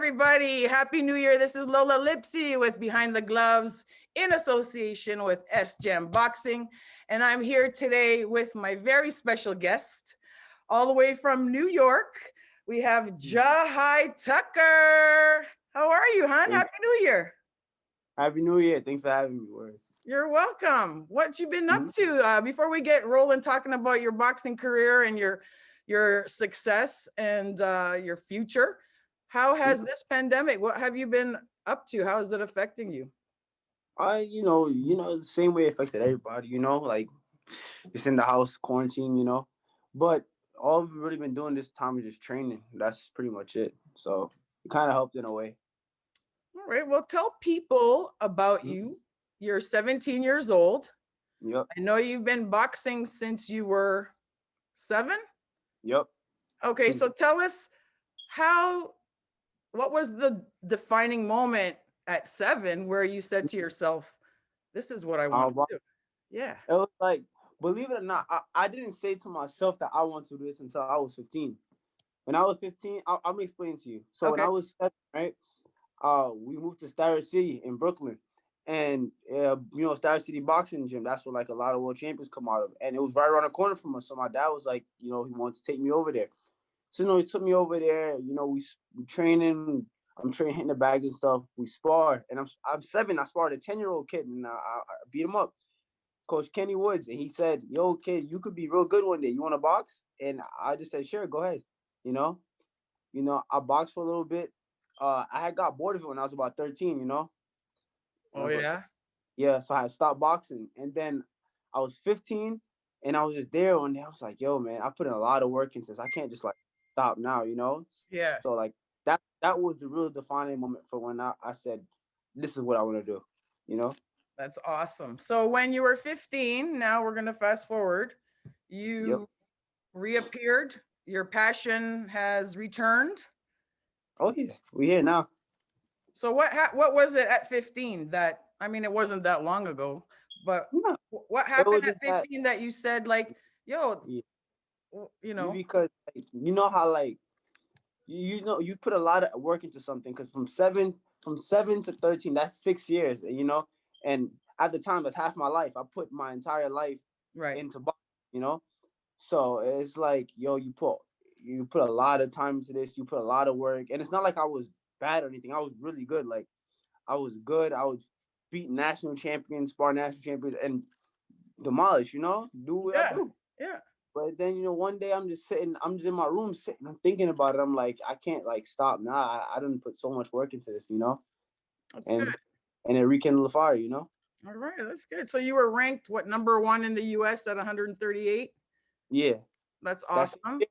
everybody. Happy New Year. This is Lola Lipsy with Behind the Gloves in association with S-Jam Boxing. And I'm here today with my very special guest, all the way from New York. We have Jahi Tucker. How are you, hon? Happy New Year. Happy New Year. Thanks for having me, Word. You're welcome. What you been up to? Before we get rolling talking about your boxing career and your success and your future, how has this pandemic, what have you been up to? How is it affecting you? The same way it affected everybody, like just in the house, quarantine, But all we've really been doing this time is just training. That's pretty much it. So it kind of helped in a way. All right. Well, tell people about you. You're 17 years old. Yep. I know you've been boxing since you were 7. Yep. Okay. So tell us what was the defining moment at 7 where you said to yourself, this is what I want to do? Yeah. It was like, believe it or not, I didn't say to myself that I want to do this until I was 15. When I was 15, I'm explaining to you. So when I was 7, right, we moved to Star City in Brooklyn. And, Star City Boxing Gym, that's where like a lot of world champions come out of. And it was right around the corner from us. So my dad was like, he wanted to take me over there. So, he took me over there, we training, I'm training, hitting the bag and stuff. We spar, and I'm 7. I sparred a 10-year-old kid, and I beat him up. Coach Kenny Woods, and he said, "Yo, kid, you could be real good one day. You want to box?" And I just said, "Sure, go ahead." I boxed for a little bit. I had got bored of it when I was about 13. Oh yeah. Yeah, so I had stopped boxing, and then I was 15, and I was just there one day. I was like, "Yo, man, I put in a lot of work into this. I can't just like stop now." Yeah. So like that was the real defining moment for when I said, "This is what I want to do." That's awesome. So when you were 15, now we're going to fast forward, you reappeared, your passion has returned. Oh yeah, we here now. So what was it at 15 that, I mean, it wasn't that long ago, but No, what it was happened at just 15 that you said like, yo, because like, you know how like you put a lot of work into something, because from seven to 13, that's 6 years, and at the time that's half my life. I put my entire life right into boxing. So it's like, yo, you put a lot of time into this, you put a lot of work, and it's not like I was bad or anything. I was really good. Like I was good. I would beat national champions, spar national champions, and demolish, do what I yeah do. yeah But then, one day I'm just in my room sitting, I'm thinking about it. I'm like, I can't like stop now. I didn't put so much work into this, that's good. and it rekindled the fire. All right, that's good. So you were ranked what, number 1 in the US at 138? Yeah, That's that's awesome. it.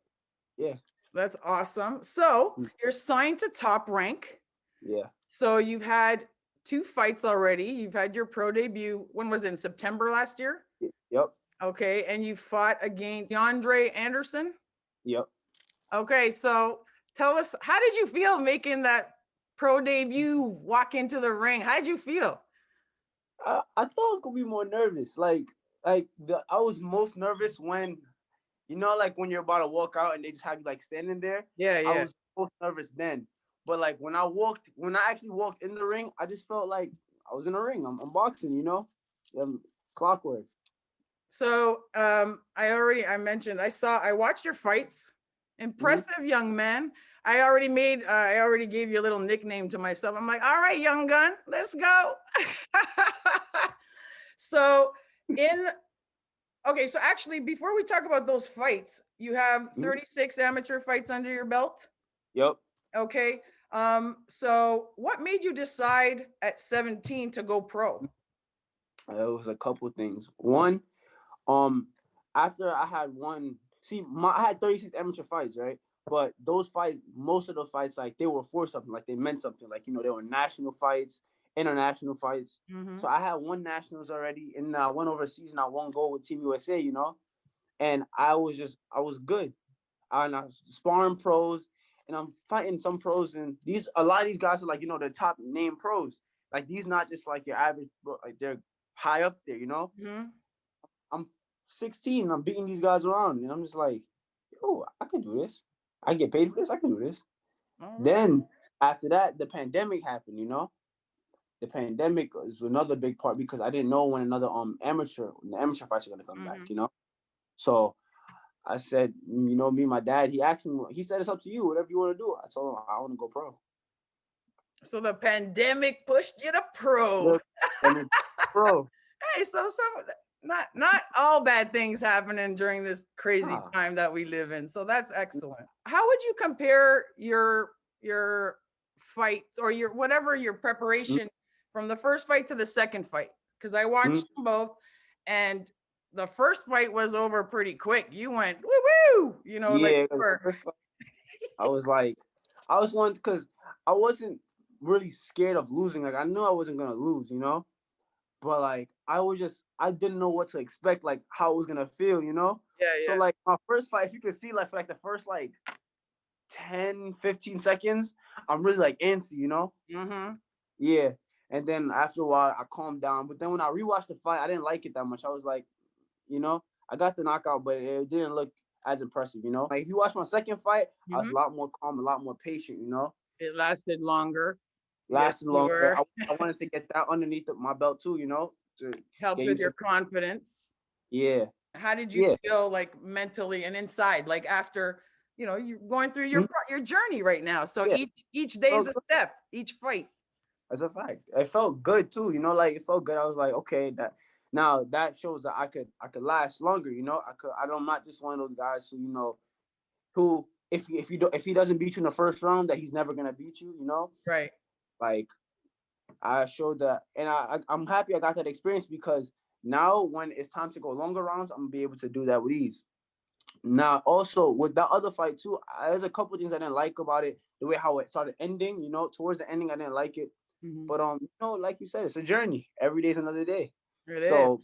Yeah. That's awesome. So you're signed to Top Rank. Yeah. So you've had 2 fights already. You've had your pro debut. When was it? In September last year? Yep. Okay. And you fought against DeAndre Anderson. Yep. Okay. So tell us, how did you feel making that pro debut, walk into the ring? How did you feel? I thought I was gonna be more nervous. I was most nervous when, like when you're about to walk out and they just have you like standing there. Yeah. I Yeah. was most nervous then. But like when I actually walked in the ring, I just felt like I was in a ring. I'm boxing. Clockwork. So I mentioned, I watched your fights. Impressive young man. I already gave you a little nickname to myself. I'm like, all right, young gun, let's go. So so actually, before we talk about those fights, you have 36 amateur fights under your belt. Yep. Okay. So what made you decide at 17 to go pro? It was a couple things. One, after I had won, I had 36 amateur fights, right? But those fights, most of the fights, like they were for something, like they meant something, like they were national fights, international fights. So I had won nationals already, and I went overseas and I won gold with Team USA, and I was good. And I was sparring pros, and I'm fighting some pros, and a lot of these guys are like, the top name pros. Like these, not just like your average, like they're high up there. I'm 16. I'm beating these guys around, and I'm just like, yo, I can do this. I get paid for this. I can do this. All right. Then After that, the pandemic happened. The pandemic is another big part because I didn't know when the amateur fights are gonna come back. So I said, me and my dad, he asked me, he said, it's up to you, whatever you want to do. I told him I want to go pro. So the pandemic pushed you to pro. Pro. Hey, so not all bad things happening during this crazy time that we live in. So that's excellent. How would you compare your fights or your preparation from the first fight to the second fight? Because I watched them both, and the first fight was over pretty quick. You went woo woo, like I was one because I wasn't really scared of losing. Like I knew I wasn't gonna lose, but like I didn't know what to expect, like how it was gonna feel, Yeah. So like my first fight, if you could see like for like the first like 10-15 seconds, I'm really like antsy, Yeah. And then after a while I calmed down. But then when I rewatched the fight, I didn't like it that much. I was like, I got the knockout, but it didn't look as impressive, Like if you watch my second fight, I was a lot more calm, a lot more patient, It lasted longer. Lasted longer. I wanted to get that underneath my belt too, Helps with your confidence. Yeah. How did you feel like mentally and inside, like after, you're going through your journey right now. So each day is a step, each fight. As a fact, it felt good too, like it felt good. I was like, okay, that shows that I could last longer, I'm not just one of those guys who if he doesn't beat you in the first round, that he's never gonna beat you, Right. Like I showed that, and I'm happy I got that experience because now when it's time to go longer rounds, I'm gonna be able to do that with ease. Now, also with that other fight too, there's a couple things I didn't like about it. The way how it started ending, towards the ending, I didn't like it. But like you said, it's a journey. Every day is another day. So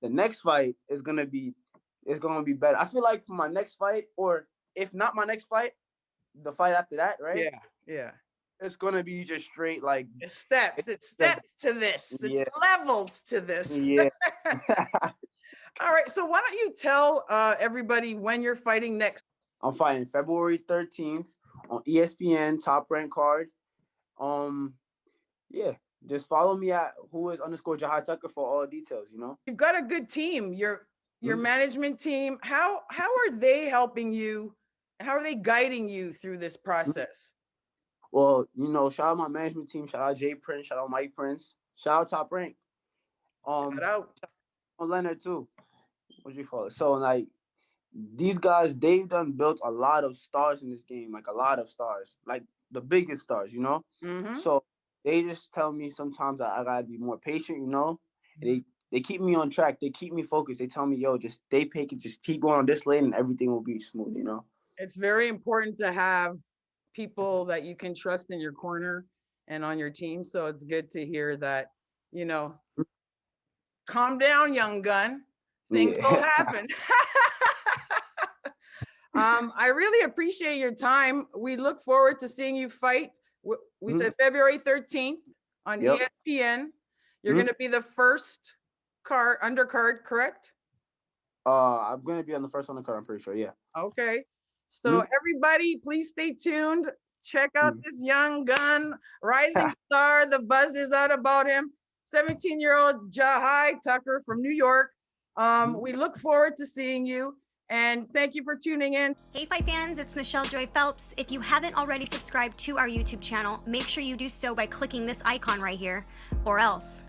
the next fight is gonna be better. I feel like for my next fight, or if not my next fight, the fight after that, right? Yeah. It's gonna be just straight like it's steps to this. It's levels to this. Yeah. All right. So why don't you tell everybody when you're fighting next? I'm fighting February 13th on ESPN Top Rank card. Yeah. Just follow me at @Jahi Tucker for all details, You've got a good team. Your management team. How are they helping you? How are they guiding you through this process? Well, shout out my management team. Shout out Jay Prince. Shout out Mike Prince. Shout out Top Rank. Shout out Leonard too. What you call it? So like these guys, they've done built a lot of stars in this game, like a lot of stars, like the biggest stars, So they just tell me sometimes I gotta be more patient, They keep me on track. They keep me focused. They tell me, yo, just stay patient, just keep going on this lane and everything will be smooth, It's very important to have people that you can trust in your corner and on your team. So it's good to hear that, calm down, young gun. Things will happen. I really appreciate your time. We look forward to seeing you fight. We said February 13th on ESPN. You're going to be the first undercard, correct? I'm going to be on the first undercard, I'm pretty sure, yeah. Okay. So everybody, please stay tuned. Check out this young gun, rising star. The buzz is out about him. 17-year-old Jahi Tucker from New York. We look forward to seeing you. And thank you for tuning in. Hey Fight fans, it's Michelle Joy Phelps. If you haven't already subscribed to our YouTube channel, make sure you do so by clicking this icon right here, or else